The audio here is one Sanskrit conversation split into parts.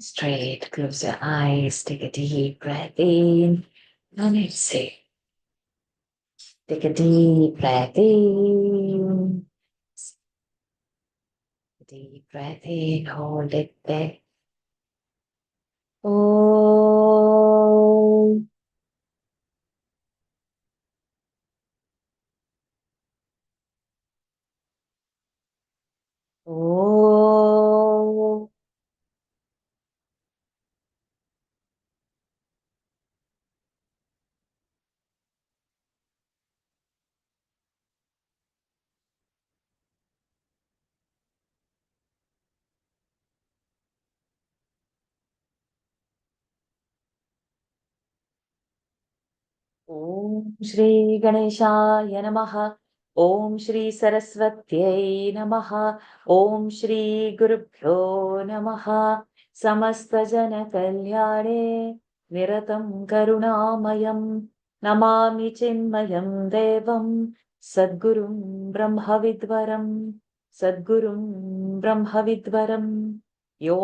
Straight, close your eyes, take a deep breath in and exhale. Take a deep breath in. Deep breath in, hold it there. Oh, oh, ॐ श्री गणेशाय नमः। ॐ श्री सरस्वत्यै नमः। ॐ श्री गुरुभ्यो नमः। समस्तजनकल्याणे निरतं करुणामयं नमामि चिन्मयं देवं सद्गुरुं ब्रह्मविद्वरं सद्गुरुं ब्रह्मविद्वरं यो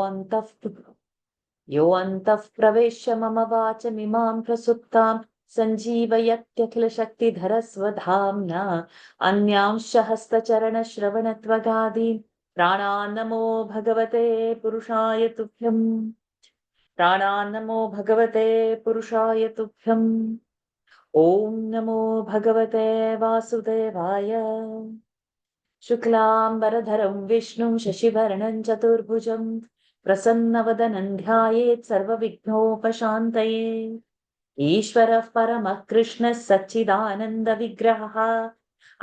अन्तः प्रवेश्य मम वाचमिमां प्रसुप्तां सञ्जीवयत्यखिलशक्तिधरस्वधाम्ना अन्यांश्च हस्तचरणश्रवणत्वगादीन् प्राणान्नमो भगवते पुरुषाय तुभ्यम्। प्राणान्नमो भगवते पुरुषाय तुभ्यम्। ॐ नमो भगवते वासुदेवाय। शुक्लाम्बरधरं विष्णुं शशिवर्णं चतुर्भुजं प्रसन्नवदनं ध्यायेत् सर्वविघ्नोपशान्तये। ईश्वरः परमः कृष्णः सच्चिदानन्दविग्रहः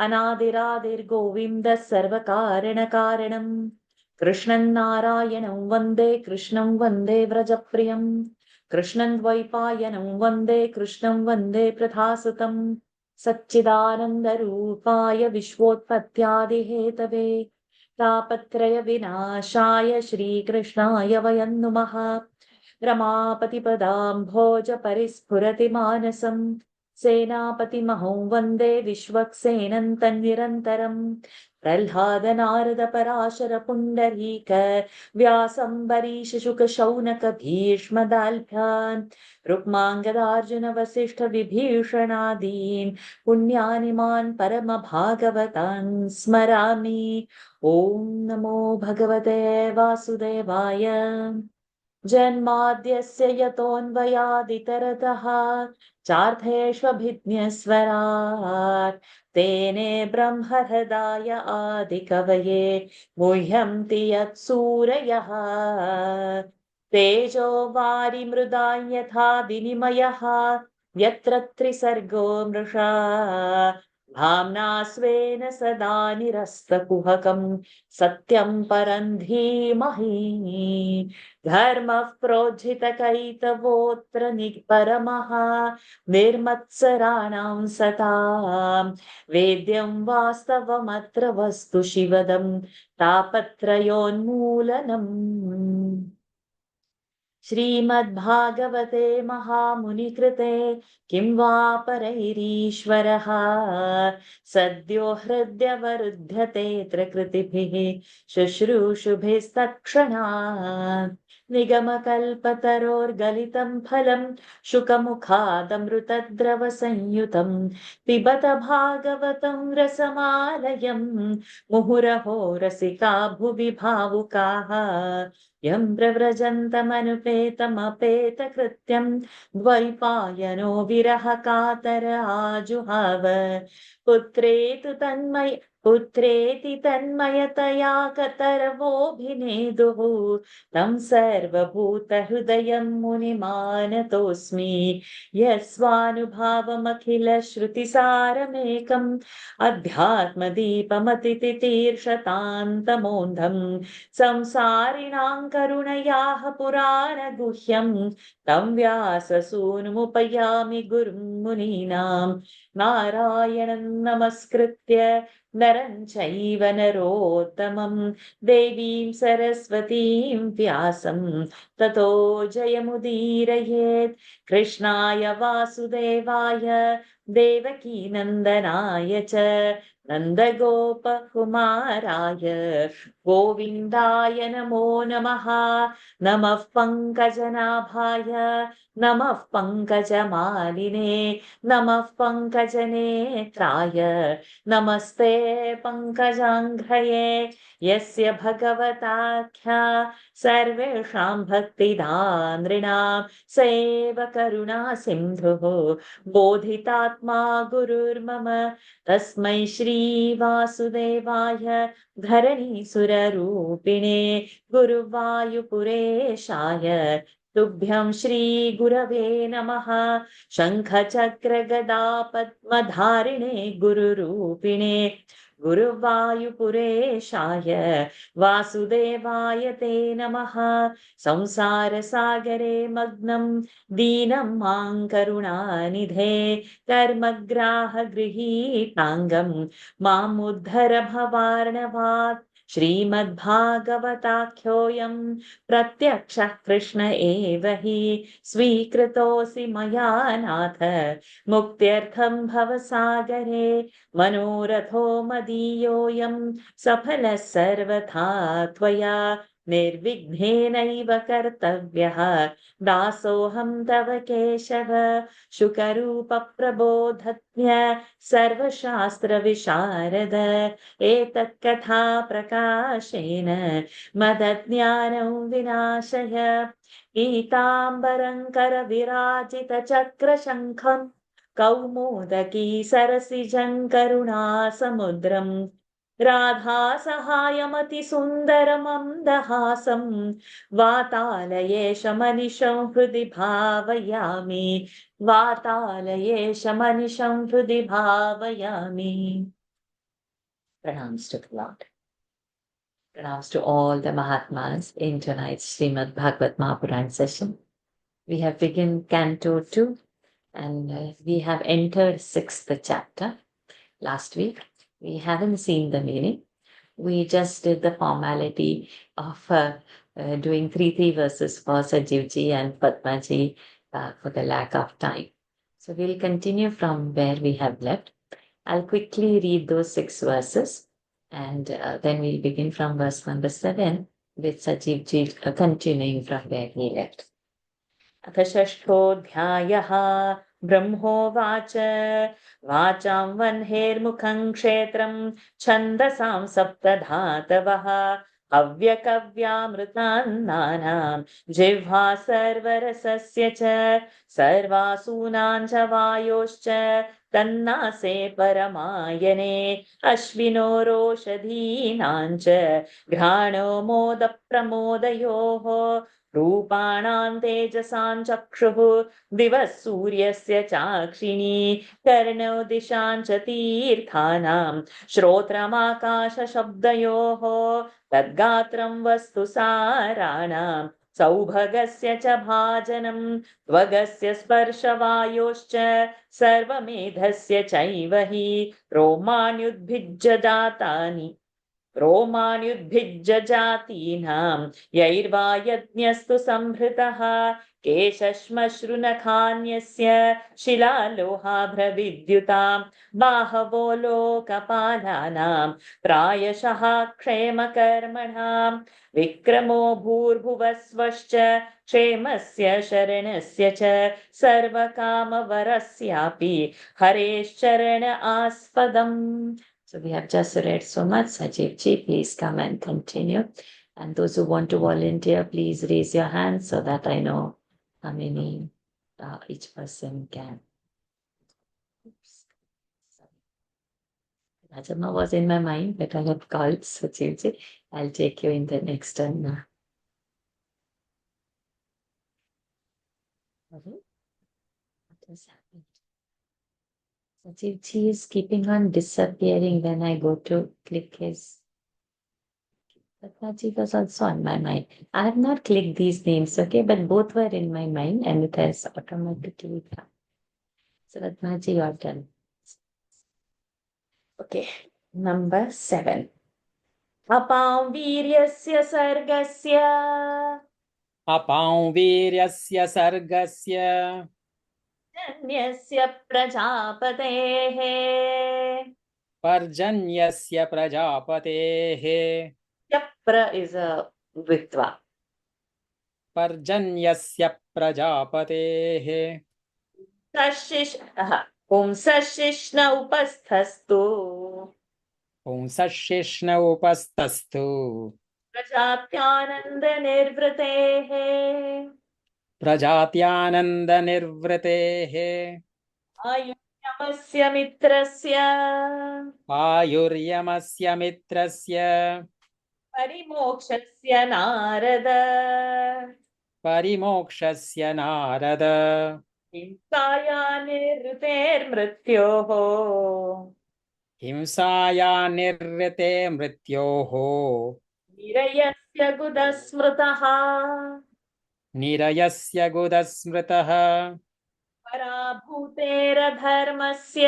अनादिरादिर्गोविन्दः सर्वकारणकारणम् कृष्णं नारायणं वन्दे कृष्णं वन्दे व्रजप्रियं कृष्णं द्वैपायनं वन्दे कृष्णं वन्दे प्रथासुतं सच्चिदानन्दरूपाय विश्वोत्पत्त्यादिहेतवे तापत्रयविनाशाय श्रीकृष्णाय वयं नुमः। रमापतिपदाम्भोज परिस्फुरति मानसं सेनापतिमहं वन्दे विश्वक्सेनं तन्निरन्तरं प्रह्लादनारद पराशर पुण्डरीक व्यासम्बरीश शुक शौनक भीष्मदाल्भ्यान् रुक्माङ्गदार्जुन वसिष्ठ विभीषणादीन् पुण्यानिमान् परमभागवतान् स्मरामि। ॐ नमो भगवते वासुदेवाय। जन्माद्यस्य यतोऽन्वयादितरतः चार्थेष्वभिज्ञस्वराट् तेने ब्रह्महृदाय आदिकवये मुह्यन्ति यत्सूरयः तेजो वारिमृदां यथा विनिमयः यत्र त्रिसर्गो मृषा भाम्ना स्वेन सदा निरस्तकुहकं सत्यं परं धीमहि धर्मः प्रोज्झितकैतवोऽत्र परमः निर्मत्सराणां सतां वेद्यं वास्तवमत्र वस्तु शिवदं तापत्रयोन्मूलनम्। श्रीमद्भागवते महामुनिकृते किं वा परैरीश्वरः सद्यो हृद्यवरुध्यतेऽत्र कृतिभिः शुश्रूषुभिस्तत्क्षणात् निगमकल्पतरोर्गलितं फलं शुकमुखादमृतद्रवसंयुतं पिबत भागवतं रसमालयं मुहुरहो रसिका भुवि भावुकाः यं प्रव्रजन्तमनुपेतमपेतकृत्यं द्वैपायनो विरह कातर आजुहाव पुत्रेति तन्मयतया कतरवोऽभिनेदुः तं सर्वभूतहृदयं मुनिमानतोऽस्मि यस्वानुभावमखिलश्रुतिसारमेकम् अध्यात्मदीपमतितितीर्षतान्तमोन्धम् संसारिणां करुणयाः पुराणगुह्यं तं व्याससूनुमुपयामि गुरुं मुनीनां नारायणं नमस्कृत्य नरं चैव नरोत्तमं देवीं सरस्वतीं व्यासं ततो जयमुदीरयेत्। कृष्णाय वासुदेवाय देवकीनन्दनाय च नन्दगोपकुमाराय गोविन्दाय नमो नमः। नमः पङ्कजनाभाय नमः पङ्कजमालिने नमः पङ्कजनेत्राय नमस्ते पङ्कजाङ्घ्रये। यस्य भगवताख्या सर्वेषां भक्तिदा नृणां स एव करुणा सिन्धुः बोधितात्मा गुरुर्मम। तस्मै श्रीवासुदेवाय धरणीसुररूपिणे गुरुवायुपुरेशाय तुभ्यं श्रीगुरवे नमः। शङ्खचक्रगदा पद्मधारिणे गुरुरूपिणे गुरुवायुपुरेशाय वासुदेवाय ते नमः। संसारसागरे मग्नं दीनं मां करुणानिधे कर्मग्राहगृहीताङ्गं मामुद्धर भवार्णवात्। श्रीमद्भागवताख्योऽयं प्रत्यक्षः कृष्ण एव हि स्वीकृतोऽसि मया नाथ मुक्त्यर्थं भवसागरे। मनोरथो मदीयोऽयं सफलः सर्वथा त्वया निर्विघ्नेनैव कर्तव्यः दासोऽहं तव केशव। शुकरूपप्रबोधज्ञ सर्वशास्त्रविशारद एतत्कथा प्रकाशेन मदज्ञानं विनाशय। पीताम्बरं करविराजितचक्रशङ्खं कौमोदकी सरसिजं करुणासमुद्रं राधासहायमतिसुन्दरमन्दहासं वातालयेशमनिशं हृदि भावयामि। वातालयेशमनिशं हृदि भावयामि। Pranams to the Lord. Pranams to all the Mahatmas in tonight's Srimad Bhagavad Mahapuran session. We have begun Canto 2 and we have entered 6th chapter. Last week, we haven't seen the meaning. We just did the formality of doing three verses for Sajivji and Padmaji for the lack of time. So we'll continue from where we have left. I'll quickly read those 6 verses and then we'll begin from verse number 7 with Sajivji continuing from where he left. अथ षष्ठोऽध्यायः ब्रह्मोवाच वाचां वह्नेर्मुखं क्षेत्रं छन्दसां सप्तधातवः हव्यकव्यामृतान्नानां जिह्वा सर्वरसस्य च सर्वासूनां च वायोश्च तन्नासे परमायने अश्विनोरोषधीनां च घ्राणो मोदप्रमोदयोः रूपाणां तेजसां चक्षुः दिवः सूर्यस्य चाक्षिणी कर्णौ दिशां च तीर्थानां श्रोत्रमाकाशशब्दयोः तद्गात्रं वस्तु साराणां सौभगस्य च भाजनं त्वगस्य स्पर्शवायोश्च सर्वमेधस्य चैव हि रोमाण्युद्भिज्य जातीनां यैर्वा यज्ञस्तु संहृतः केशश्मश्रुनखान्यस्य शिलालोहाभ्रविद्युतां बाहवो लोकपालानां प्रायशः क्षेमकर्मणां विक्रमो भूर्भुवस्वश्च क्षेमस्य शरणस्य च सर्वकामवरस्यापि हरेश्चरण आस्पदम्. So we have just read so much. Sajivji, please come and continue. And those who want to volunteer, please raise your hand so that I know how many each person can. Oops. Rajamma was in my mind, but I have called Sajivji. I'll take you in the next turn now. What has happened? Sajivji is keeping on disappearing when I go to click his. Ratnaji was also on my mind. I have not clicked these names, okay, but both were in my mind and it has automatically come. So Ratnaji, your turn. Okay, number 7. Apam वीर्यस्य सर्गस्य अपां वीर्यस्य सर्गस्य जन्यस्य प्रजापतेः पर्जन्यस्य प्रजापतेः Yapra is a Vitva. पर्जन्यस्य प्रजापतेः पुंसशिष्ण उपस्थस्तु पुंसः शिष्ण उपस्तस्तु प्रजाप्यानंद निर्वृतेः प्रजात्यानन्दनिर्वृतेः आयुष्यमस्य मित्रस्य आयुर्यमस्य मित्रस्य परिमोक्षस्य नारद परिमोक्षस्य नारद हिंसाया निवृतेर्मृत्योः हिंसाया निर्वृते मृत्योः निरयस्य गुदस्मृतः निरयस्य गुदस्मृतः पराभूतेरधर्मस्य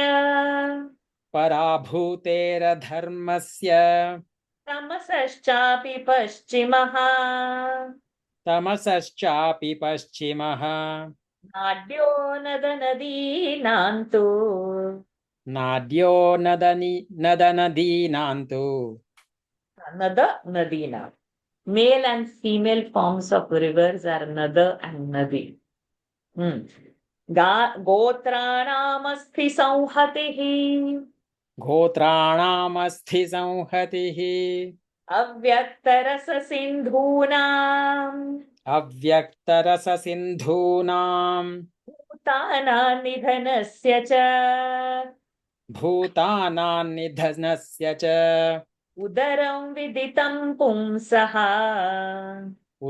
पराभूतेरधर्मस्य तमसश्चापि पश्चिमः तमसश्चापि पश्चिमः नाड्यो नदनदीनान्तु नाड्यो नदनदीनान्तु नद नदीनां. Male and female forms of rivers are Nada and Nadi. गोत्राणामस्थि संहतिः गोत्राणामस्थि संहतिः अव्यक्तरससिन्धूनाम् अव्यक्तरससिन्धूनाम् भूतानान्निधनस्य च भूतानान्निधनस्य च उदरं विदितं पुंसः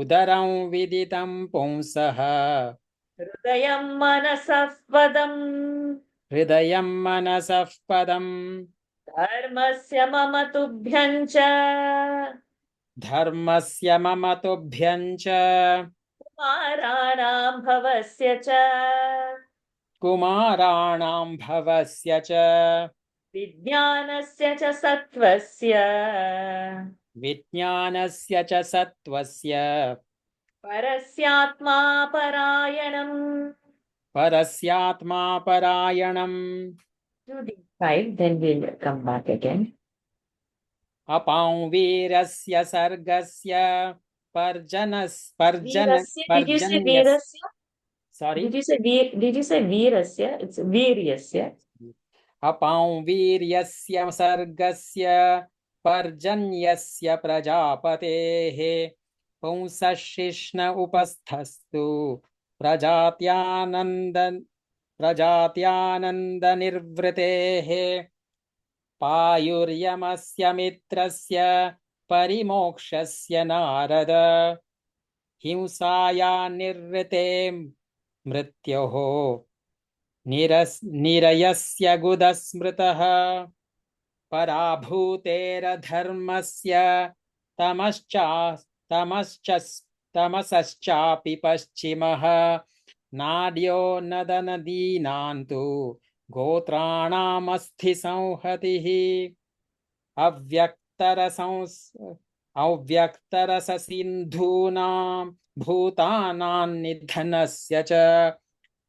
उदरं विदितं पुंसः हृदयं मनसः पदम् हृदयं मनसः पदम् धर्मस्य मम तुभ्यं च धर्मस्य मम तुभ्यं च कुमाराणां भवस्य च कुमाराणां भवस्य च विज्ञानस्य च सत्त्वस्य विज्ञानस्य च सत्त्वस्य परस्यात्मा परायणम्. परस्यात्मा परायणम् Do the five, then we'll come back again. अपां वीरस्य सर्गस्य Virasya, did you say पर्जन्यस्य virasya? sorry Did you say virasya? It's viryasya. अपां वीर्यस्य सर्गस्य पर्जन्यस्य प्रजापतेः पुंसः शिष्ण उपस्थस्तु प्रजात्यानन्दनिर्वृतेः पायुर्यमस्य मित्रस्य परिमोक्षस्य नारद हिंसाया निर्वृते मृत्योः निरयस्य गुदस्मृतः पराभूतेरधर्मस्य तमसश्चापि पश्चिमः नाड्यो नदनदीनान्तु गोत्राणामस्थि संहतिः अव्यक्तरससिन्धूनां भूतानान्निधनस्य च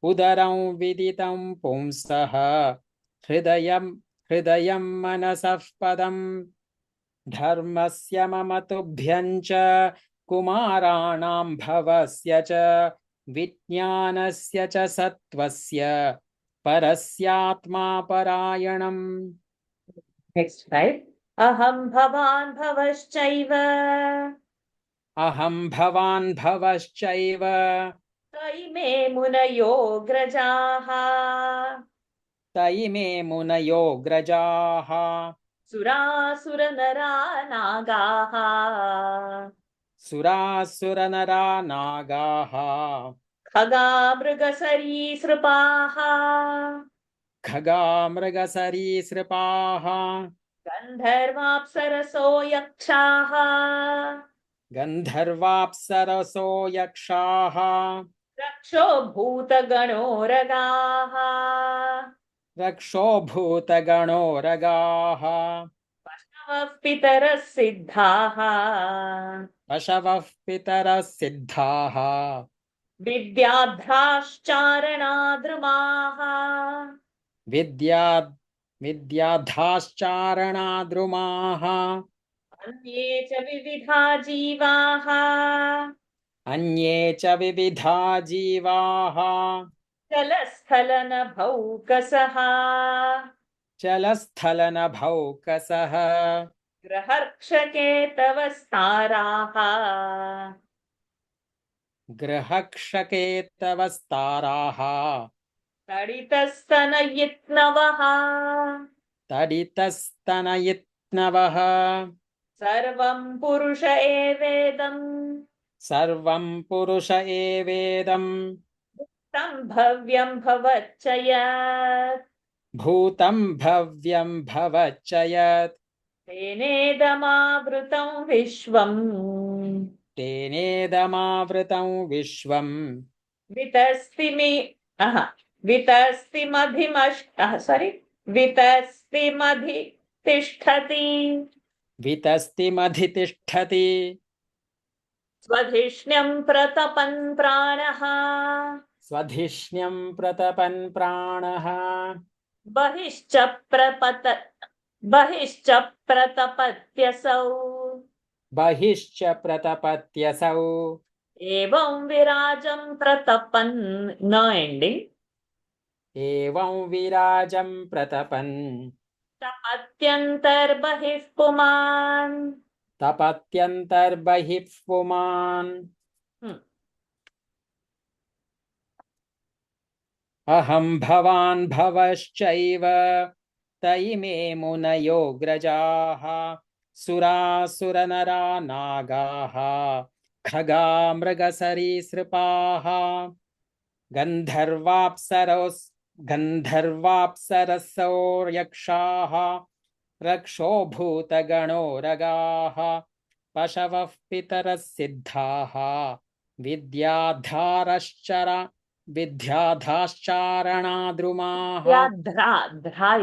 उदरं विदितं पुंसः हृदयं मनसः पदम् धर्मस्य मम तुभ्यं च कुमाराणां भवस्य च विज्ञानस्य च सत्त्वस्य परस्यात्मा परायणम्. Next five. अहं भवान् भवश्चैव अहं भवान् भवश्चैव तैमे मुनयो ग्रजाः सुरासुरनरा नागाः खगा मृगसरीसृपाः गन्धर्वाप्सरसो यक्षाः रक्षो भूतगणो रगाः पशवः पितरः सिद्धाः विद्याभ्राश्चारणाद्रुमाः विद्याधाश्चारणाद्रुमाः अन्ये च विविधा जीवाः अन्ये च विविधा जीवाः जलस्थलनभौकसः जलस्थलनभौकसः ग्रहर्क्षकेतवस्ताराः ग्रहक्षकेतवस्ताराः तडितस्तनयित्नवः तडितस्तनयित्नवः सर्वं पुरुष एवेदम् सर्वं पुरुष एवेदम् तं भव्यं भवच्च यत् भूतं भव्यं भवच्च यत् तेनेदमावृतं विश्वम् तेनेदमावृतं विश्वम् वितस्तिमि वितस्तिमधिमश् सोरि वितस्तिमधि तिष्ठति वितस्तिमधितिष्ठति स्वधिष्ण्यं प्रतपन् प्राणः स्वधिष्ण्यं प्रतपन् प्राणः बहिश्च प्रपत बहिश्च प्रतपत्यसौ बहिश्च प्रतपत्यसौ एवं विराजं प्रतपन् न एण्डिङ्ग् एवं विराजं प्रतपन् तपत्यन्तर्बहिः पुमान् तपत्यन्तर्बहिः पुमान् अहं भवान् भवश्चैव त इमे मुनयोऽग्रजाः सुरासुरनरा नागाः खगा मृगसरीसृपाः गन्धर्वाप्सरसोर्यक्षाः रक्षो भूतगणोरगाः पशवः पितरः सिद्धाः विद्याधाश्चारणाद्रुमाः ध्रा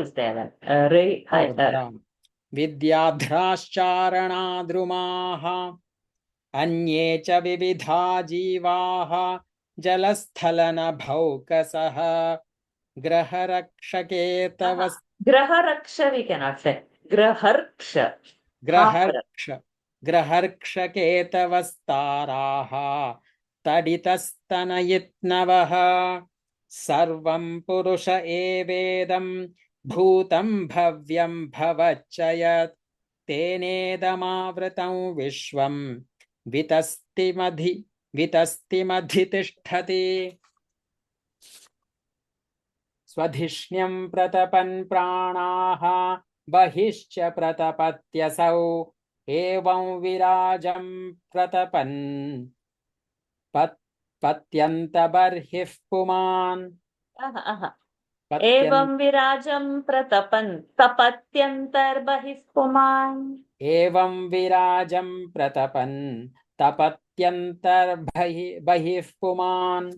is there रे विद्याध्राश्चारणाद्रुमाः अन्ये च विविधा जीवाः जलस्थलनभौकसः ग्रहरक्षकेतवस् ग्रहरक्ष we cannot say ग्रहर्क्ष ग्रहर्क्षकेतवस्ताराः तडितस्तनयित्नवः सर्वं पुरुष एवेदं भूतं भव्यं भवच्च यत् तेनेदमावृतं विश्वं वितस्तिमधितिष्ठति स्वधिष्ण्यं प्रतपन् प्राणाः बहिश्च प्रतपत्यसौ एवं विराजं प्रतपन् पत्यन्तबर्हिः पुमान् एवं विराजं प्रतपन् तपत्यन्तर्बहिः पुमान् एवं विराजं प्रतपन् तपत्यन्तर्बहिः पुमान्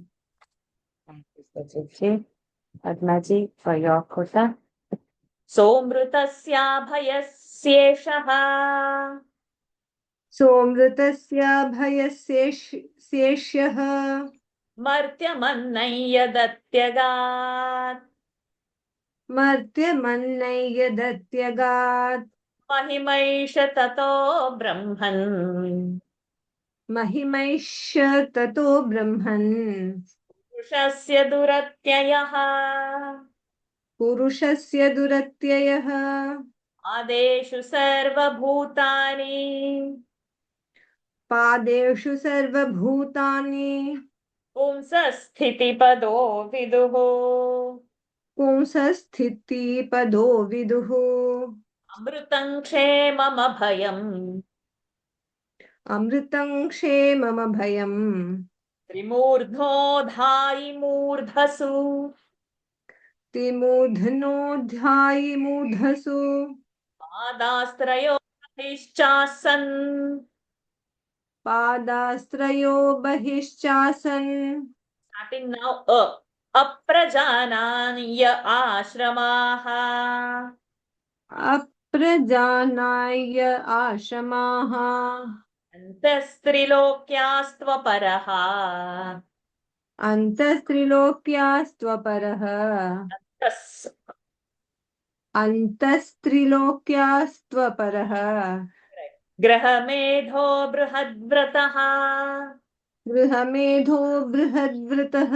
Padmaji for your quota. सोमृतस्याभयस्येषः सोमृतस्याभयस्येष्यः मर्त्यमन्नय्यदत्यगात् मर्त्यमन्नैयदत्यगात् महिमैष ततो ब्रह्मन् महिमैष्य ततो ब्रह्मन् पुरुषस्य दुरत्ययः पुरुषस्य दुरत्ययः आदेषु सर्वभूतानि पादेषु सर्वभूतानि पुंसस्थितिपदो विदुः पुंसस्थितिपदो विदुः अमृतं क्षेममभयम् अमृतं क्षेममभयम् त्रिमूर्ध्नोऽधायि मूर्धसु त्रिमूर्धनोऽध्यायि मूर्धसु पादास्त्रयो बहिश्चासन् पादास्त्रयो बहिश्चासन् starting now अप्रजानान्य आश्रमाः अप्रजानाय आश्रमाः अन्तस्त्रिलोक्यास्त्वपरः अन्तस्त्रिलोक्यास्त्वपरः अन्तस्त्रिलोक्यास्त्वपरः ग्रहमेधो बृहद्व्रतः गृहमेधो बृहद्वृतः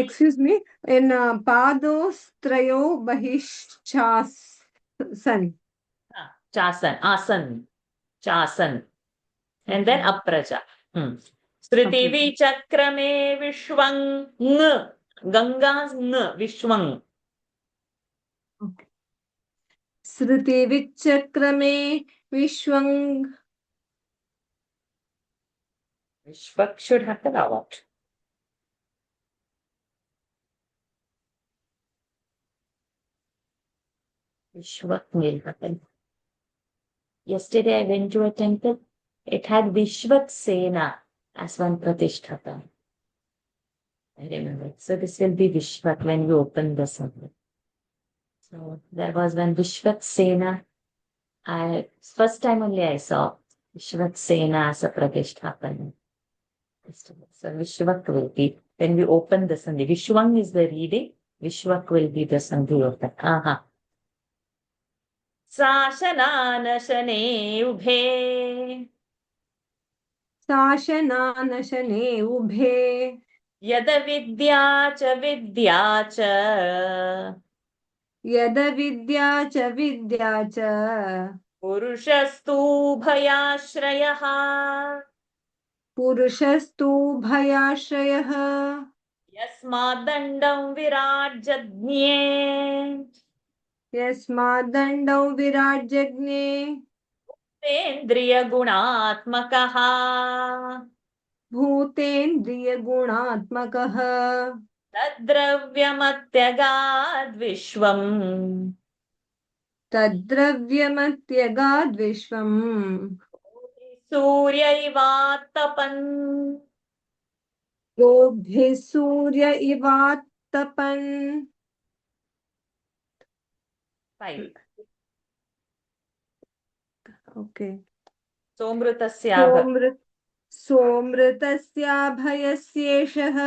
excuse me in पादोस्त्रयो बहिश्चासन् चासन आसन चासन and then Okay. apraja. Sriti Apraja. vichakrame vishwang Ganga's vishwang. Okay. श्रुति विचक्रमे विश्वं Vishwak should have the vowel. Vishwak will happen. Yesterday I went to a temple. It had Vishwak Sena as one Pratishthapan. I remember. So this will be Vishwak when we open the symbol. So there was one Vishwak Sena. First time only I saw Vishwak Sena as a Pratishthapan. So Vishwak will be when we open the Sandhi. Vishwang is the reading. Vishwak will be the Sandhi of that. शासनानशने उभे शासनानशने उभे यद विद्या च यद विद्या च पुरुषस्तु भयाश्रयः पुरुषस्तु भयाश्रयः यस्माद्दण्डं विराट् जज्ञे यस्माद्दण्डौ विराट्जज्ञे तेन्द्रियगुणात्मकः भूतेन्द्रियगुणात्मकः तद्द्रव्यमत्यगाद्विश्वम् तद्द्रव्यमत्यगाद्विश्वम् सूर्य इवात्तपन् गोभिः सूर्य इवात्तपन् 5 ओके सोमृतस्याभ सोमृतस्याभयस्येषः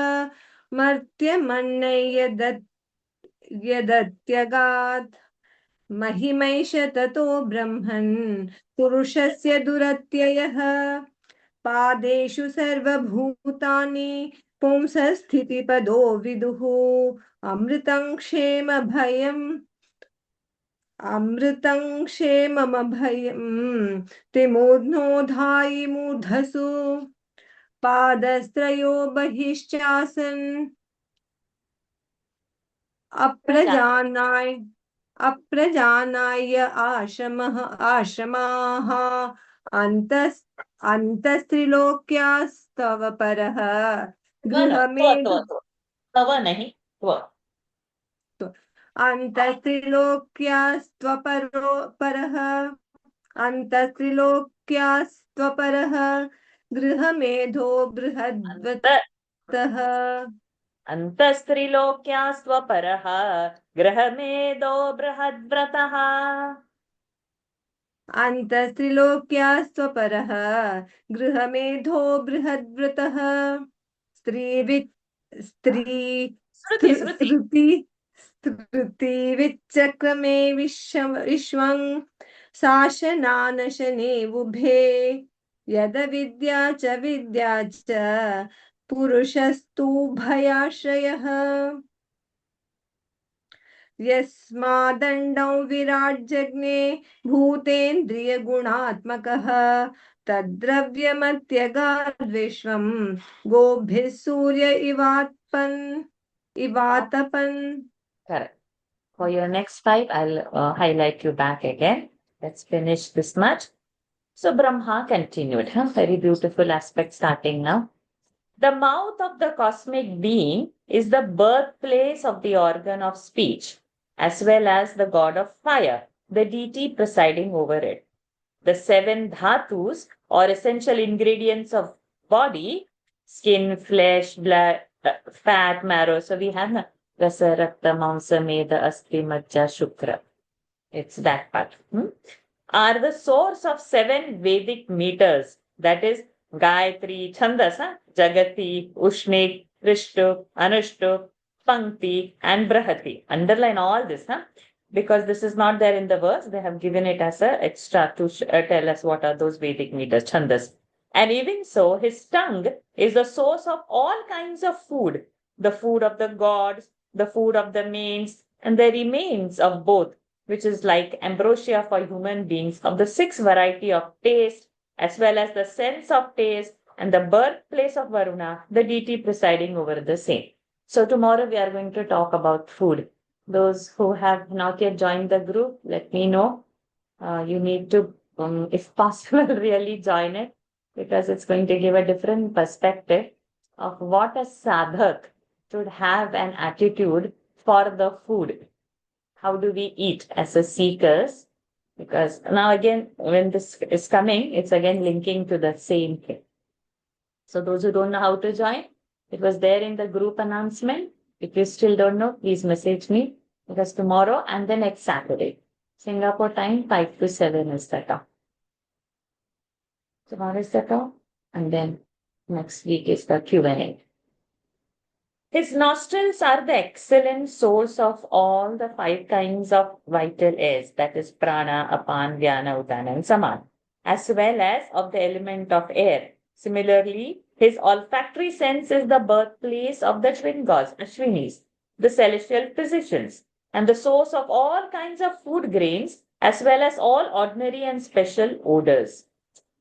मर्त्यमन्नै यदत्यगात् महिमैष ततो ब्रह्मन् पुरुषस्य दुरत्ययः पादेषु सर्वभूतानि पुंसस्थितिपदो विदुः अमृतं क्षेममभयम् तिमूर्ध्नोधायि मूर्धसु पादस्त्रयो बहिश्चासन् अप्रजानाय आश्रमाः अन्तस्त्रिलोक्यास्तव परः गृहमेध तव नहीं अन्तस्त्रिलोक्यास्त्वपरो परः अन्तस्त्रिलोक्यास्त्वपरः गृहमेधो बृहद्वतः अन्तस्त्रिलोक्यास्त्वपरः गृहमेधो बृहद्व्रतः अन्तस्त्रिलोक्यास्त्वपरः गृहमेधो बृहद्व्रतः स्तृति विचक्रमे विश्वं शासनानशने उभे यद विद्या च पुरुषस्तु भयाश्रयः यस्मादण्डौ विराट्जज्ञे भूतेन्द्रियगुणात्मकः तद्द्रव्यमत्यगाद्विश्वं गोभिः सूर्य इवातपन्. Correct. For your next 5, I'll highlight you back again. Let's finish this much. So Brahma continued. Very beautiful aspect starting now. The mouth of the cosmic being is the birthplace of the organ of speech, as well as the god of fire, the deity presiding over it. The 7 dhatus, or essential ingredients of body, skin, flesh, blood, fat, marrow. So we have Rasa, Rakta, Mamsa, Meda, Asti, Majja, Shukra. It's that part. Are the source of 7 Vedic meters, that is Gayatri, Chandas, Jagati, Ushnik, Rishtu, Anushtu, Pankti, and Brahati. Underline all this. because this is not there in the verse. They have given it as a extra to tell us what are those Vedic meters, chandas. And even so, his tongue is the source of all kinds of food, the food of the gods, the food of the mains, and the remains of both, which is like ambrosia for human beings, of the six variety of taste, as well as the sense of taste, and the birthplace of Varuna, the deity presiding over the same. So tomorrow we are going to talk about food. Those who have not yet joined the group, let me know. You need to, if possible, really join it, because it's going to give a different perspective of what a sadhak should have an attitude for the food. How do we eat as a seekers? Because now again, when this is coming, it's again linking to the same thing. So those who don't know how to join, it was there in the group announcement. If you still don't know, please message me, because tomorrow and the next Saturday, Singapore time, 5 to 7 is the talk. Tomorrow is the talk, and then next week is the Q&A. His nostrils are the excellent source of all the five kinds of vital airs, that is prana, apan, vyana, udana, and saman, as well as of the element of air. Similarly, his olfactory sense is the birthplace of the twin gods, Ashwinis, the celestial physicians, and the source of all kinds of food grains, as well as all ordinary and special odors.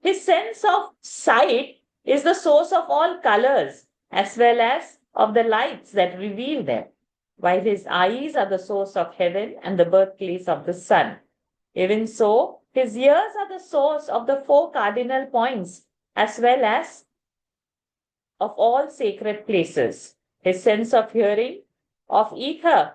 His sense of sight is the source of all colors, as well as of the lights that reveal them, while his eyes are the source of heaven and the birthplace of the sun. Even so, his ears are the source of the four cardinal points, as well as of all sacred places. His sense of hearing, of ether,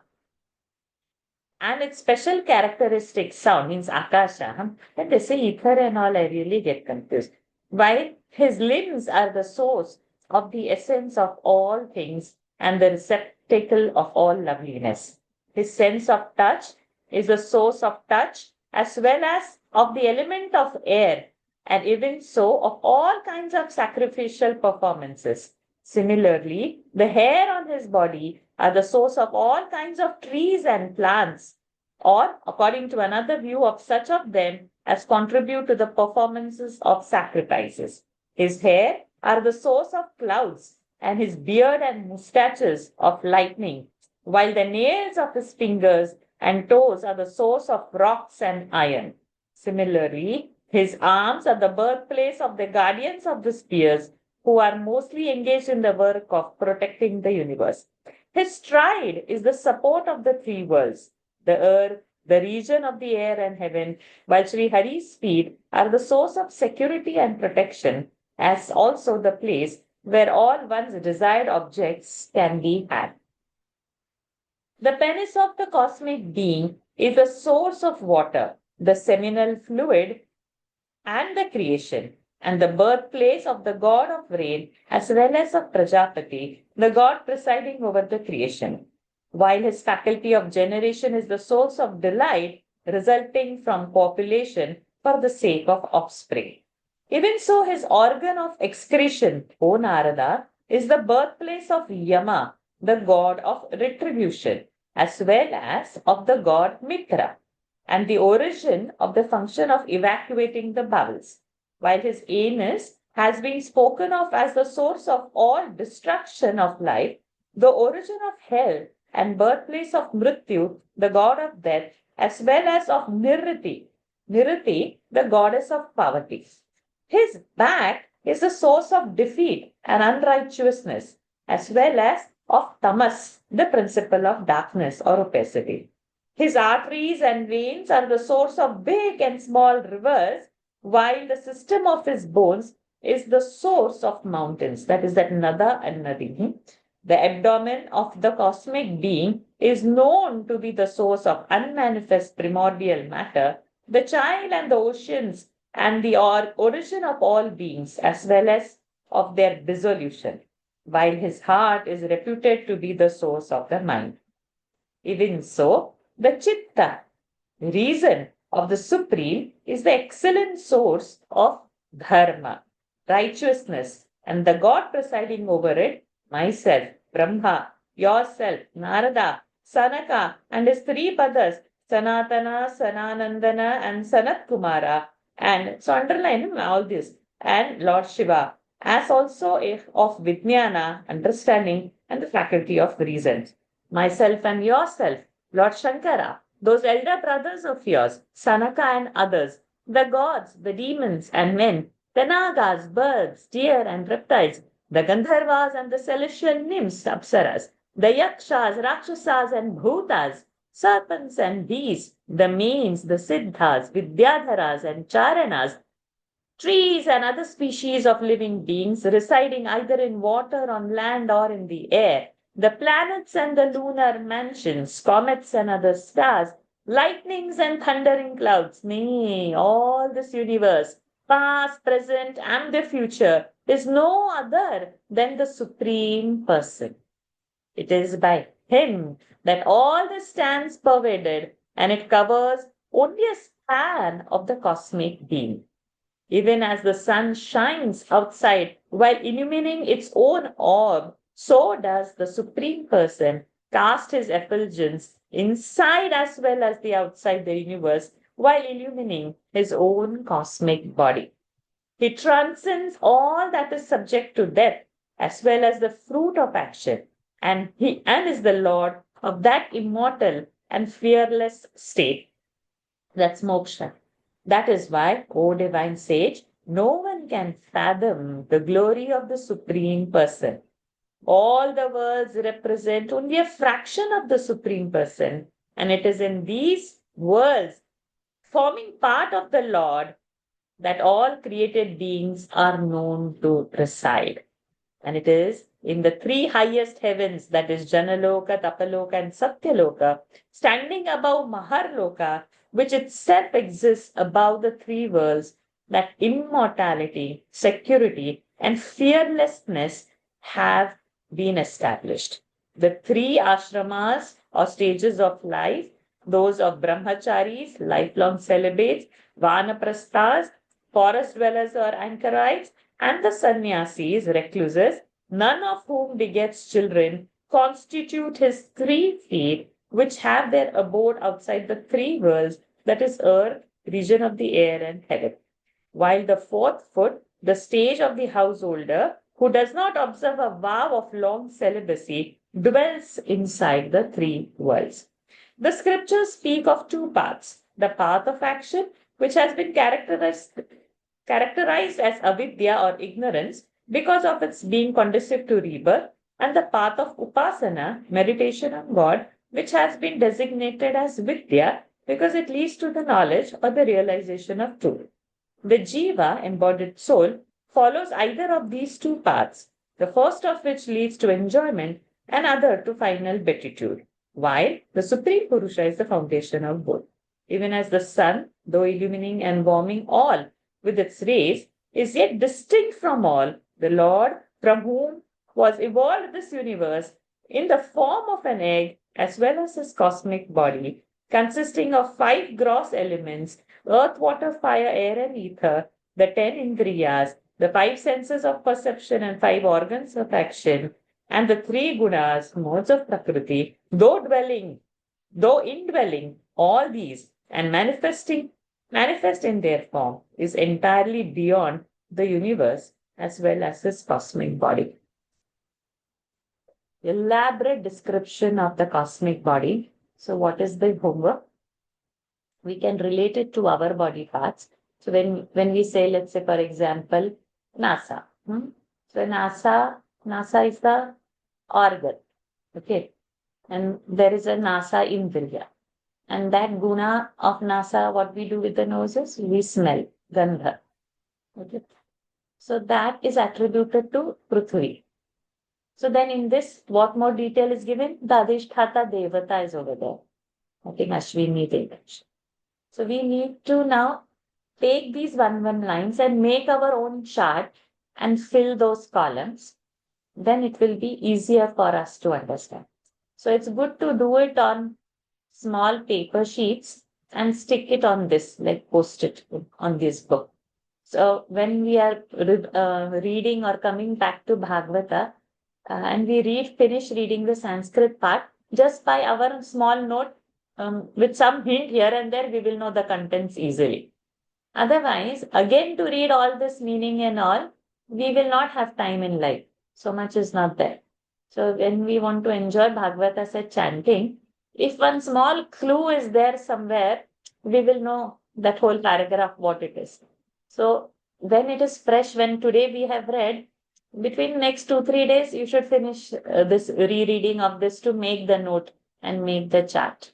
and its special characteristic sound means akasha. When they say ether and all, I really get confused. While his limbs are the source of the essence of all things and the receptacle of all loveliness. His sense of touch is the source of touch, as well as of the element of air, and even so of all kinds of sacrificial performances. Similarly, the hair on his body are the source of all kinds of trees and plants, or according to another view of such of them as contribute to the performances of sacrifices. His hair are the source of clouds, and his beard and mustaches of lightning, while the nails of his fingers and toes are the source of rocks and iron. Similarly, his arms are the birthplace of the guardians of the spheres, who are mostly engaged in the work of protecting the universe. His stride is the support of the three worlds, the earth, the region of the air and heaven, while Sri Hari's feet are the source of security and protection, as also the place where all one's desired objects can be had. The penis of the cosmic being is the source of water, the seminal fluid, and the creation, and the birthplace of the god of rain, as well as of Prajapati, the god presiding over the creation. While his faculty of generation is the source of delight resulting from population for the sake of offspring. Even so, his organ of excretion, O Narada, is the birthplace of Yama, the god of retribution, as well as of the god Mitra, and the origin of the function of evacuating the bowels. While his anus has been spoken of as the source of all destruction of life, the origin of hell and birthplace of Mrityu, the god of death, as well as of Nirriti, the goddess of poverty. His back is the source of defeat and unrighteousness, as well as of tamas, the principle of darkness or opacity. His arteries and veins are the source of big and small rivers, while the system of his bones is the source of mountains, that is that Nada and Nadi. The abdomen of the cosmic being is known to be the source of unmanifest primordial matter, the child and the oceans, and the origin of all beings, as well as of their dissolution, while his heart is reputed to be the source of the mind. Even so, the Chitta, reason of the Supreme, is the excellent source of Dharma, righteousness, and the God presiding over it, myself, Brahma, yourself, Narada, Sanaka, and his three brothers, Sanatana, Sananandana, and Sanat Kumara. And so underline all this. And Lord Shiva, as also of Vijnana, understanding, and the faculty of reason. Myself and yourself, Lord Shankara, those elder brothers of yours, Sanaka and others, the gods, the demons and men, the nagas, birds, deer and reptiles, the Gandharvas and the celestial nymphs, Apsaras, the yakshas, rakshasas and bhutas, serpents and bees, the mains, the siddhas, vidyadharas and charanas, trees and other species of living beings residing either in water, on land, or in the air, the planets and the lunar mansions, comets and other stars, lightnings and thundering clouds, nay, all this universe, past, present, and the future, is no other than the Supreme Person. It is by Him that all this stands pervaded, and it covers only a span of the cosmic being. Even as the sun shines outside while illumining its own orb, so does the Supreme Person cast his effulgence inside as well as the outside the universe while illumining his own cosmic body. He transcends all that is subject to death as well as the fruit of action, and is the Lord of that immortal and fearless state. That's moksha. That is why, O divine sage, no one can fathom the glory of the Supreme Person. All the worlds represent only a fraction of the Supreme Person, and it is in these worlds, forming part of the Lord, that all created beings are known to reside. And it is in the three highest heavens, that is Janaloka, Tapaloka, and Satyaloka, standing above Maharloka, which itself exists above the three worlds, that immortality, security, and fearlessness have been established. The three ashramas or stages of life, those of brahmacharis, lifelong celibates, vanaprasthas, forest dwellers or anchorites, and the sannyasis, recluses, none of whom begets children, constitute his 3 feet, which have their abode outside the 3 worlds, that is, earth, region of the air, and heaven. While the 4th foot, the stage of the householder, who does not observe a vow of long celibacy, dwells inside the 3 worlds. The scriptures speak of 2 paths: the path of action, which has been characterized as avidya or ignorance because of its being conducive to rebirth, and the path of upasana, meditation on God, which has been designated as vidya because it leads to the knowledge or the realization of truth. The jiva, embodied soul, follows either of these 2 paths, the first of which leads to enjoyment and other to final beatitude, while the Supreme Purusha is the foundation of both. Even as the sun, though illumining and warming all with its rays, is yet distinct from all, the Lord, from whom was evolved this universe in the form of an egg as well as his cosmic body, consisting of 5 gross elements: earth, water, fire, air, and ether, the 10 indriyas, the 5 senses of perception and 5 organs of action, and the 3 gunas, modes of Prakriti, though indwelling all these and manifest in their form, is entirely beyond the universe as well as its cosmic body. Elaborate description of the cosmic body. So what is the homework? We can relate it to our body parts. So when we say, let's say, for example, NASA. So NASA is the organ. Okay. And there is a NASA Indriya. And that guna of NASA, what we do with the noses, we smell, gandha. Okay. So that is attributed to Prithvi. So then in this, what more detail is given? The Adhisthata Devata is over there. I think Ashwini Devash. So we need to now take these one lines and make our own chart and fill those columns. Then it will be easier for us to understand. So it's good to do it on small paper sheets and stick it on this, like post it on this book. So when we are reading or coming back to Bhagavata, and we finish reading the Sanskrit part, just by our small note, with some hint here and there, we will know the contents easily. Otherwise, again to read all this meaning and all, we will not have time in life. So much is not there. So when we want to enjoy Bhagavata as chanting, if one small clue is there somewhere, we will know that whole paragraph what it is. So when it is fresh, when today we have read, between next 2-3 days, you should finish this rereading of this to make the note and make the chart.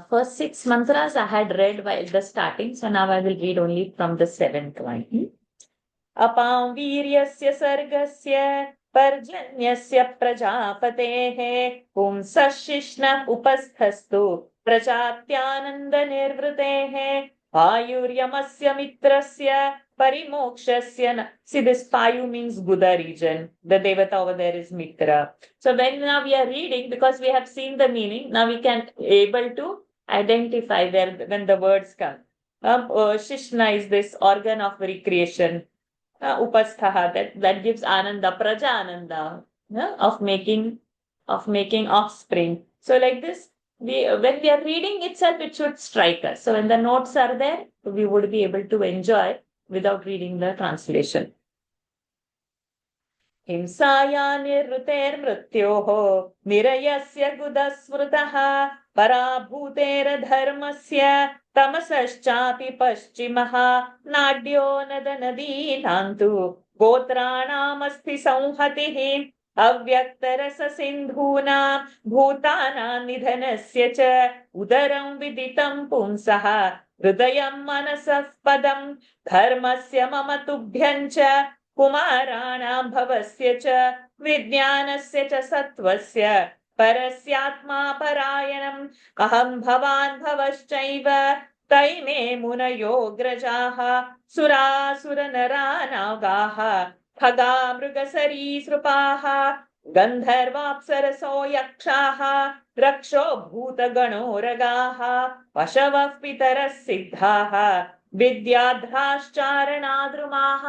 First 6 mantras I had read while the starting, so now I will read only from the 7th one. Apam viryasya sargasya parjanyasya prajapatehe pumsashishna upasthastu prajapyananda nirvrutehe ayuryamasya mitrasya parimokshasya. See, this Payu means Buddha region. The Devata over there is Mitra. So when now we are reading, because we have seen the meaning, now we can able to identify there when the words come. Shishna is this organ of recreation. Upasthaha, that gives ananda, praja ananda, of making offspring. So like this, when we are reading itself, it should strike us. So when the notes are there, we would be able to enjoy without reading the translation. हिंसाया निर्वृतेर्मृत्योः निरयस्य गुदस्मृतः पराभूतेरधर्मस्य तमसश्चापि पश्चिमः नाड्यो नदनदीनान्तु गोत्राणामस्ति संहतिः अव्यक्तरससिन्धूनां भूतानां निधनस्य च उदरं विदितं पुंसः हृदयं मनसः पदं धर्मस्य मम तुभ्यं च कुमाराणां भवस्य च विज्ञानस्य च सत्त्वस्य परस्यात्मा परायणम् अहं भवान् भवश्चैव तैमे मुनयोऽग्रजाः सुरासुरनरानागाः खगा मृगसरीसृपाः गन्धर्वाप्सरसो यक्षाः रक्षो भूतगणोरगाः पशवः पितरः सिद्धाः विद्याध्राश्चारणाद्रुमाः.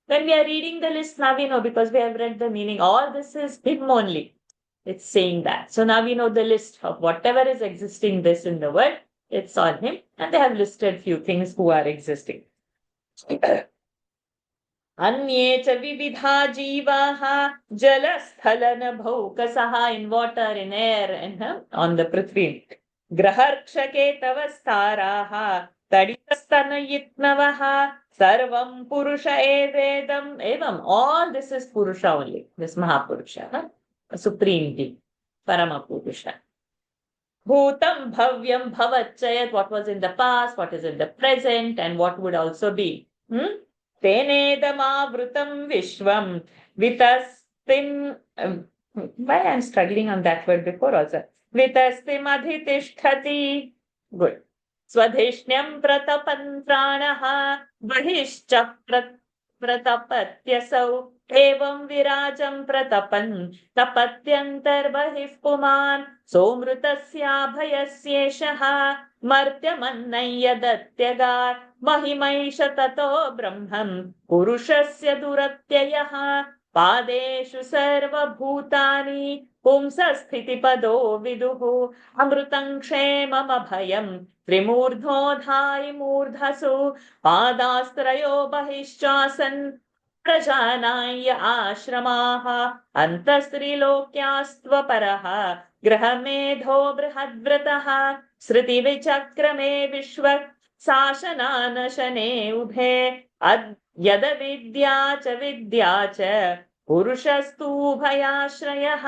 When we are reading the list, now we know because we have read the meaning. All this is him only. It's saying that. So now we know the list of whatever is existing this in the world. It's on him. And they have listed few things who are existing. अन्ये च विविधा जीवाः जलस्थलनभौकसः, in water, in air, and on the prithvi. ग्रहर्क्षकेतवस्ताराः तडितस्तनयित्नवः सर्वं पुरुष एवेदम् एवं. All this is Purusha only. This Mahapurusha, Supreme Being, Paramapurusha. Bhutam bhavyam bhavachayat, what was in the past, what is in the present, and what would also be. Tenedamavrutam vishvam vitastim. Why I'm struggling on that word before also. Vitastim adhitisthati. Good. Swadhishnyam pratapan pranaha bhishcha pratapatyasau evam virajam pratapan tapatyantar bahih puman somrutasya bhayasyeshaha martyamannaya datyagar महिमैष ततो ब्रह्मं पुरुषस्य दुरत्ययः पादेषु सर्वभूतानि पुंसस्थितिपदो विदुः अमृतं क्षेममभयं त्रिमूर्ध्नोधायि मूर्धसु पादास्त्रयो बहिश्चासन् प्रजानाय आश्रमाः अन्तस्त्रिलोक्यास्त्वपरः गृहमेधो बृहद्व्रतः श्रुतिविचक्रमे विश्व शासनानशने उभे यदविद्या च विद्या च पुरुषस्तु भयाश्रयः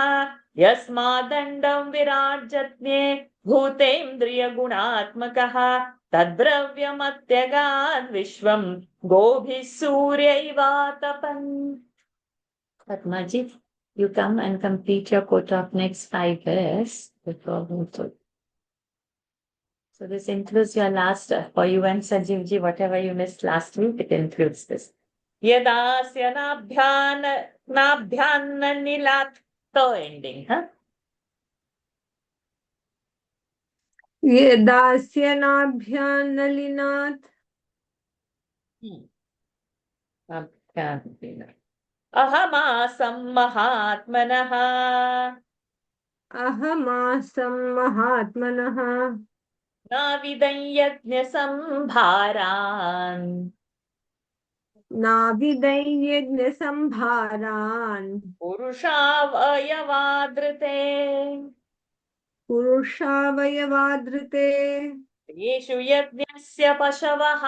यस्मादण्डं विराजज्ञे भूतेन्द्रियगुणात्मकः तद्द्रव्यमत्यगाद् विश्वं गोभिः सूर्यैवातपन्. Padmaji, you come and complete your quota of next 5 years before Muthu. So this includes your last, for you and Sanjeevji, whatever you missed last week, it includes this. Yadasya nabhyanna nilat, to ending, huh? Yadasya nabhyan nalinat. Ahamasam mahatmanaha अहमासं महात्मनः नाविदं यज्ञसंभारान् नाविदैर्यज्ञसंभारान् पुरुषावयवादृते पुरुषावयवादृते येषु यज्ञस्य पशवः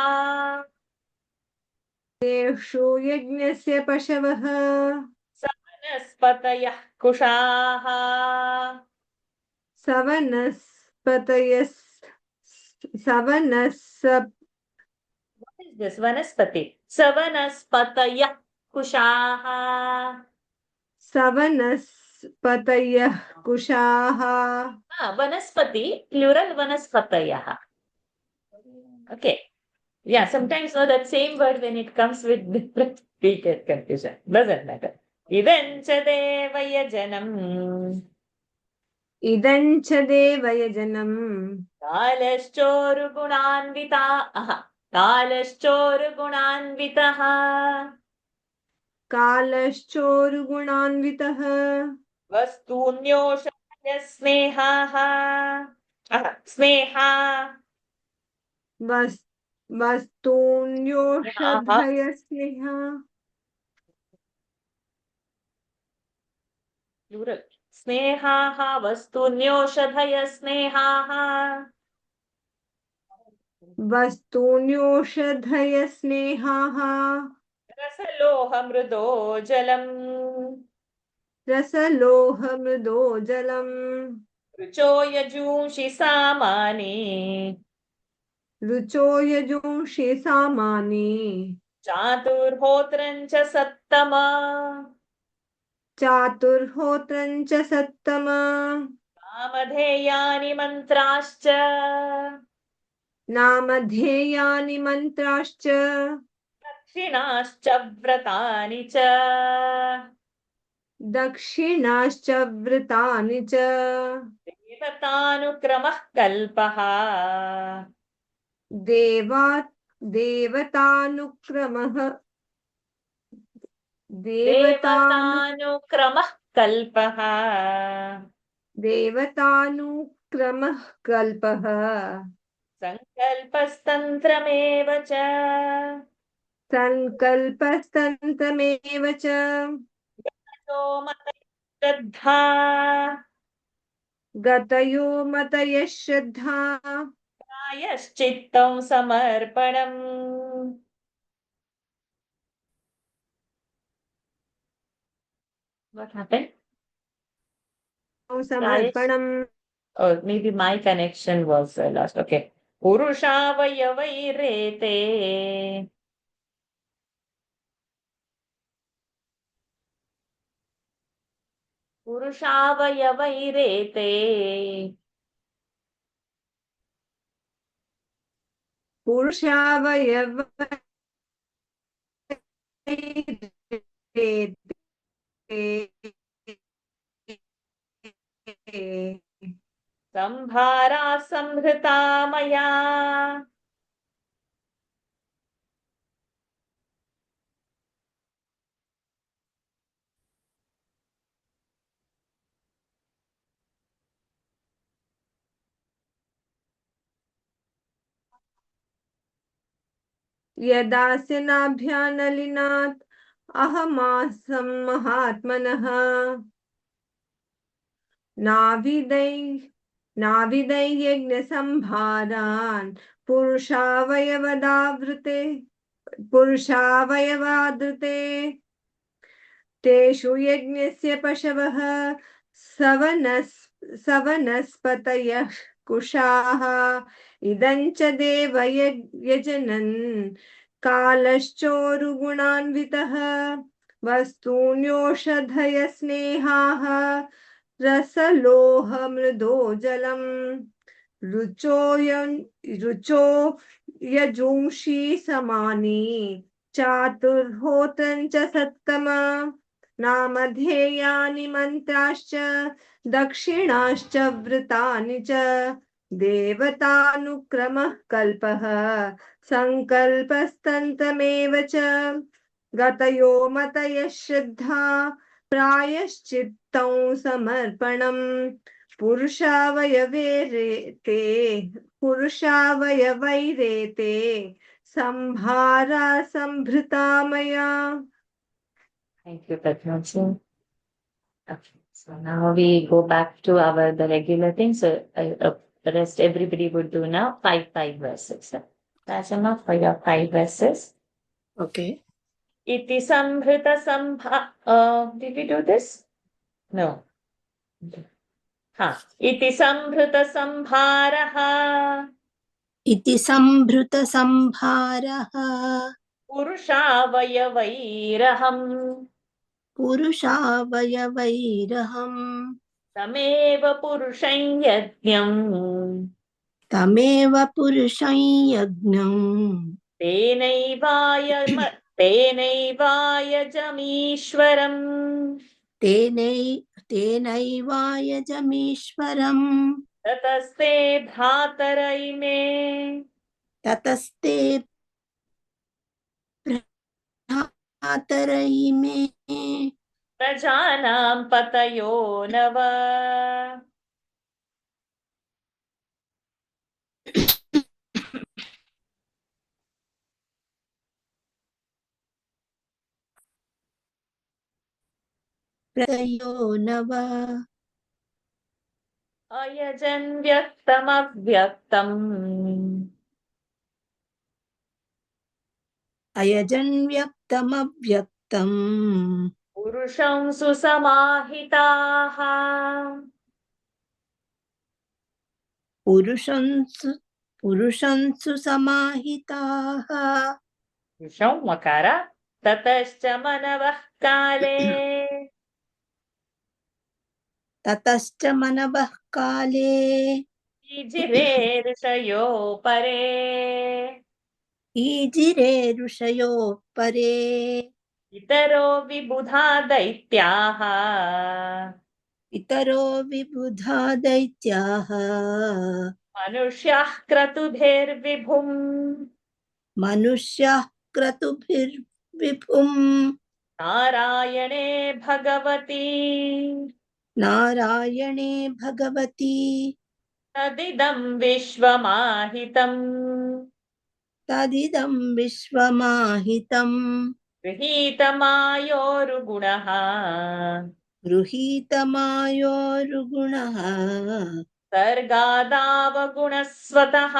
तेषु यज्ञस्य पशवः वनस्पतयः कुशाः सवनस्पतयः सवनस्प What is this? वनस्पति सवनस्पतयः कुशाः सवनस्पतयः कुशाः वनस्पति प्लूरल वनस्पतयः. Okay. Yeah, sometimes no, that same word when it comes with different we get confusion. Doesn't matter. Idam cha devayajanam इदं च देवयजनम् कालश्चोरुगुणान्वितः कालश्चोरुगुणान्वितः वस्तून्योषधय स्नेहाः स्नेहा वस्तून्योषधयस्नेह प्लूरल स्नेहाः वस्तून्योषधय स्नेहाः वस्तून्योषधयस्नेहाः रसलोह मृदो जलम् रसलोहमृदो जलम् रुचो यजूंषि सामानि रुचो यजूंषि सामानि चातुर्होत्रं च सत्तम चातुर्होत्रं च सत्तम नामधेयानि मन्त्राश्च नामधेयानि मन्त्राश्च दक्षिणाश्च व्रतानि च दक्षिणाश्च व्रतानि च देवतानुक्रमः कल्पः देवतानुक्रमः देवतानुक्रमः कल्पः देवतानुक्रमः कल्पः सङ्कल्पस्तन्त्रमेव च सङ्कल्पस्तन्त्रमेव च गतो मतश्रद्धा गतयो मतयः श्रद्धा प्रायश्चित्तं समर्पणम्. What happened? समर्पणम् Or maybe my connection was lost. Okay. पुरुषावयवैरेते पुरुषावयवैरेते पुरुषावयव संभारा संहृता मया यदास्यनाभ्यानलिनात् अहमासं महात्मनः नाविदै यज्ञसंभारान् पुरुषावयवादृते तेषु यज्ञस्य पशवः सवनस्पतयः कुशाः इदं च देवयजनन् कालश्चोरुगुणान्वितः वस्तून्योषधयस्नेहाः रसलोहमृदो जलम् रुचो यजूंषि समानि चातुर्होत्रं च सत्तम नामधेयानि मन्त्राश्च दक्षिणाश्च व्रतानि च देवतानुक्रमः कल्पः सङ्कल्पस्तन्तमेव च गतयो मतयः श्रद्धा प्रायश्चित्तं समर्पणम् पुरुषावयवैरेते पुरुषावयवैरेते संभारा संभृता मया. Thank you, Padmaji. Okay, so now we go back to the regular thing. So the rest everybody would do now five verses. Rajama, for your 5 verses. Okay. Iti samhrita sambha. Did we do this? No. Iti samhrita sambharaha. इति सम्भृतसंभारः पुरुषावयवैरहम् पुरुषावयवैरहम् तमेव पुरुषं यज्ञम् तमेव पुरुषं यज्ञम् तेनैवायजमीश्वरम् तेनैवायजमीश्वरम् ततस्ते भ्रातरैमे ततस्ते भ्रातरैमे प्रजानां पतयो नव प्रतयो नव अयजन् व्यक्तमव्यक्तम् अयजन् व्यक्तमव्यक्तम् पुरुषं सुसमाहिताः पुरुषं सुसमाहिताः पुरुषं मकार ततश्च मनवः काले ततश्च मनवः काले ईजिरे ऋषयो परे ईजिरे ऋषयो परे इतरो विबुधा दैत्याः इतरो विबुधा दैत्याः मनुष्याः क्रतुभिर्विभुम् मनुष्याः क्रतुभिर्विभुम् नारायणे भगवती नारायणे भगवती तदिदं विश्वमाहितम् तदिदं विश्वमाहितम् गृहीतमायोरुगुणः गृहीतमायोरुगुणः सर्गादावगुणस्वतः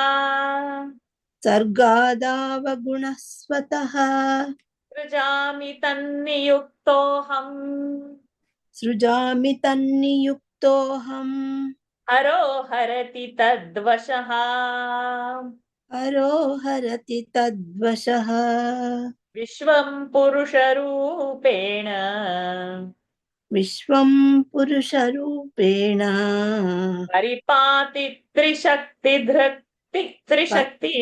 सर्गादावगुणः स्वतः सृजामि तन्नियुक्तोऽहम् सृजामि तन्नियुक्तोऽहम् हरो हरति तद्वशः हरो हरति तद्वशः विश्वं पुरुषरूपेण विश्वं पुरुषरूपेण परिपाति त्रिशक्ति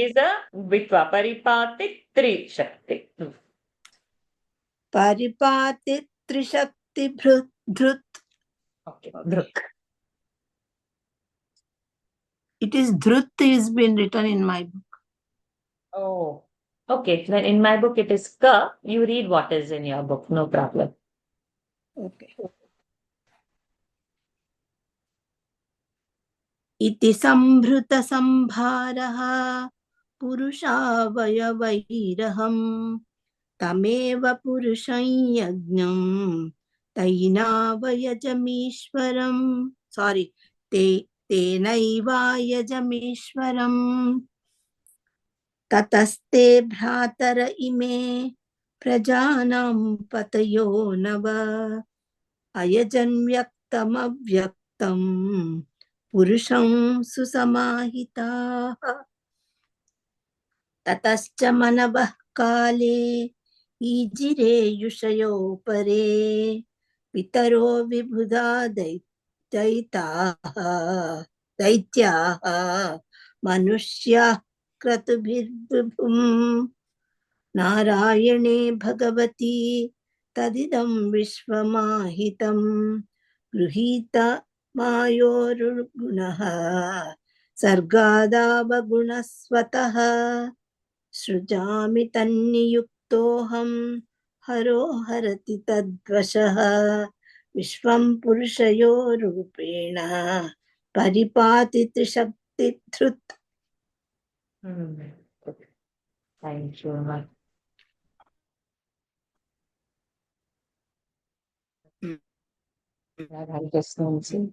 is a vitva परिपाति Trishakti परिपाति त्रिशक्तिभृत् okay dhruk It is Dhrut is been written in my book. oh okay then in my book it is ka you read what is in your book no problem Okay. इति सम्भृतसंभारः पुरुषावयवैरहम् तमेव पुरुषं यज्ञम् तैनावयजमीश्वरम् तेनैवायजमीश्वरम् ततस्ते भ्रातर इमे प्रजानां पतयो नव अयजन् व्यक्तमव्यक्तम् पुरुषं सुसमाहिताः ततश्च मनवः काले ईजिरे युषयो परे पितरो विबुधा दैत्याः मनुष्याः क्रतुभिर्विभुम् नारायणे भगवती तदिदं विश्वमाहितं गृहीतमायोरुगुणः सर्गादावगुणस्वतः सृजामि तन्नियुक्तोऽहम् हरो हरति तद्वशः Vishwam Purushayorupena Paripati Trishakti Dhrut. Thank you, Ma. Radha Krishna ji.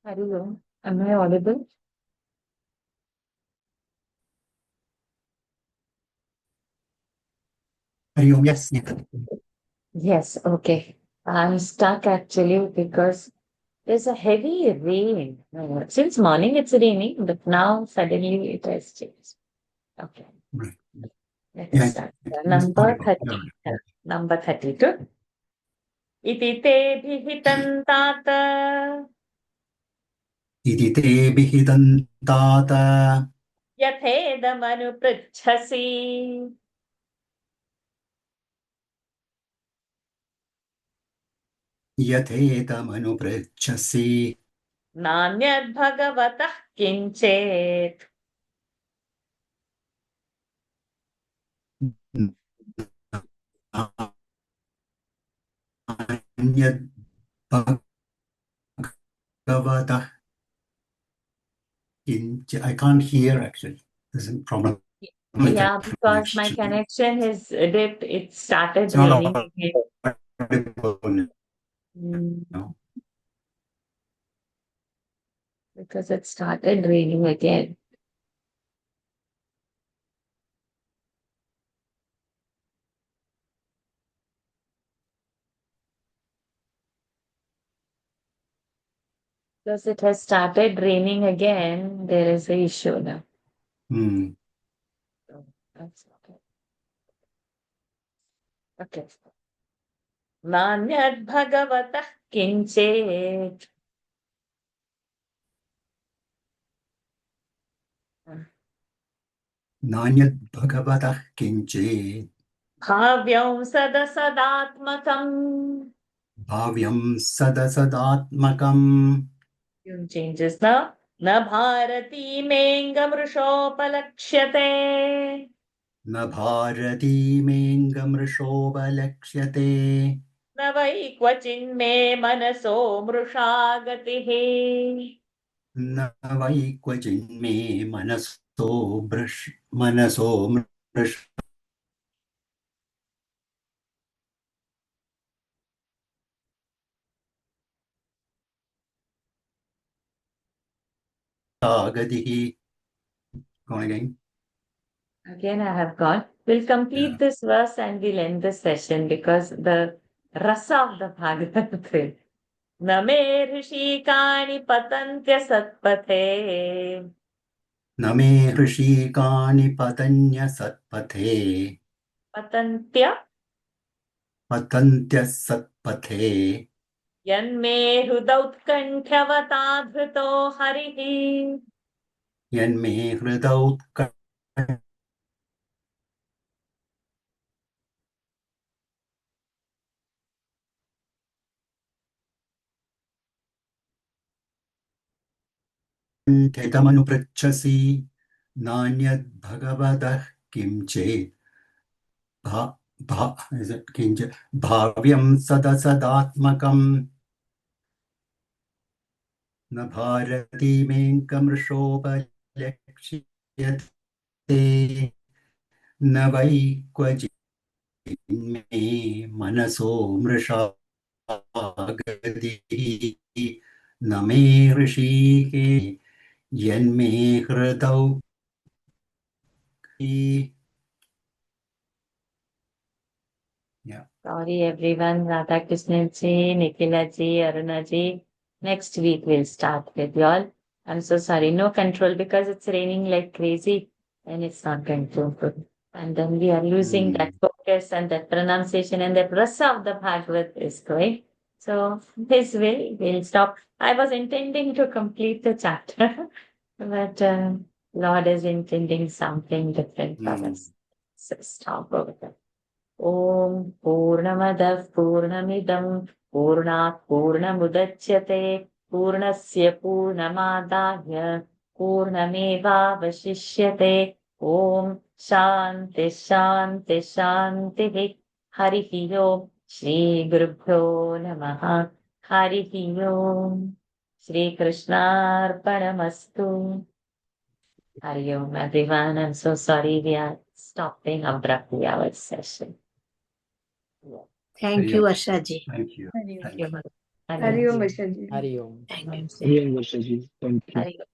Hari Om. Am I audible? Hari Om, yes. Yes, okay. I'm stuck actually because there's a heavy rain. Since morning it's raining, but now suddenly it has changed. Okay, Right. let us Yeah, start. it's Number audible. 30. Number 32. Iti te vihitam tata Iti te vihitam tata yathedamanupricchasi yathetamanu nanyad bhagavatah kinchet Anyad bhagavatah I can't hear actually. There's a problem with Yeah, that because my connection. connection is dipped. It started It's not raining again. audible Mm, now. because it started raining again. Because it has started raining again, there is a issue now. Hmm. So that's okay. Okay. Nanyad bhagavatah kinchet. Nanyad bhagavatah kinchet Bhavyam sadasadatmakam. bhavyam sadasadatmakam Tune changes now. Na bharati mengamrushopalakshate. न भारती मेऽङ्गमृषोपलक्ष्यते न वै क्वचिन्मे मनसो मृषा गतिः न वै क्वचिन्मे मनसो मृषा गतिः. Going again. Again, I have gone. We'll complete this verse and we'll end this session because the rasa of the Bhagavad will. न मे ऋषिकाणि पतन्त्य सत्पथे न मे हृषीकानि पतन्यसत्पथे पतन्त्य पतन्त्यः सत्पथे यन्मे हृदौत्कण्ठ्यवता धृतो हरिः यन्मे हृदौत्कण्ठ्यवता ठेतमनुपृच्छसि नान्यद्भगवतः किं चेत् किञ्चित् भाव्यं सदसदात्मकम् न भारतीमेकमृषोपलक्ष्यते न वै क्वचिन्मे मनसो मृषा गतिः न मे ऋषिके यन्मे हृदौ Sorry everyone, Radha Krishnan ji, Nikhila ji, Aruna ji. Next week we'll start with y'all. I'm so sorry, no control because it's raining like crazy and it's not going to improve. And then we are losing that focus and that pronunciation and that rasa of the Bhagavad is going. So this way we'll stop. I was intending to complete the chapter, but Lord is intending something different for us. So stop over there. Om Purnamadah Purnamidam Purnat Purnamudachyate Purnasya Purnamadaya Purnamevavashishyate. Om Shanti Shanti Shanti. Harihi Om. Shri Gurubhyo Namaha. Harihi Om. Shri Krishnarpanamastu. Hari Om, everyone. I'm so sorry we are stopping abruptly our session. Thank you, Asha ji. Thank you. Thank you. Hari Om, Asha ji. Hari Om. Thank you. Hari Om, Varsha ji. Thank you. Hari Om.